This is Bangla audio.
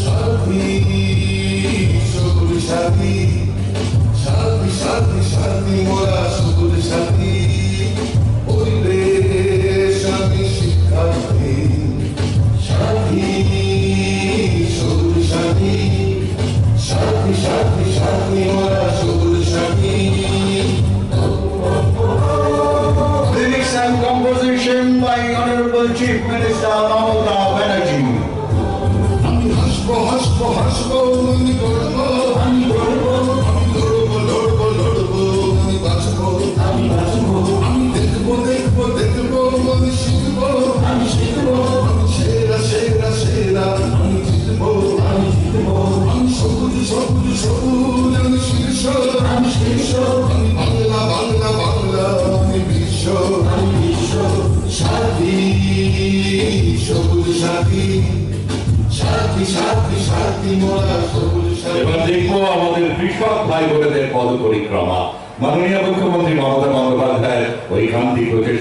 সাথী সবুজ সাথী, সাথী সাথী সাথী মোরা সবুজ সাথী, পরিবেশ আমি শিক্ষার্থী। সাথী সবুজ সাথী, সাথী সাথী সাথী মোরা সবুজ সাথী। Lyrics and composition by Honorable Chief Minister Mamata Banerjee. আমি হাসবো হাসবো হাসবো, আমি গড়বো আমি গড়বো, আমি লড়বো লড়বো লড়বো, আমি বাঁচবো আমি বাঁচবো, আমি দেখবো দেখবো দেখবো, আমি শিখবো আমি শিখবো, আমি সেরা সেরা সেরা, আমি জিতবো আমি জিতবো, আমি সবুজ সবুজ সবুজ, আমি শীর্ষ আমি শীর্ষ, আমি বাংলা বাংলা বাংলা, আমি বিশ্ব আমি বিশ্ব। সাথী সবুজ সাথী, সাথী সাথী সাথী মোরা সবুজ সাথী। এবার দেখবো আমাদের কৃষক ভাই বোনেদের পদ পরিক্রমা। মাননীয় মুখ্যমন্ত্রী মমতা বন্দ্যোপাধ্যায়ের ঐকান্তিক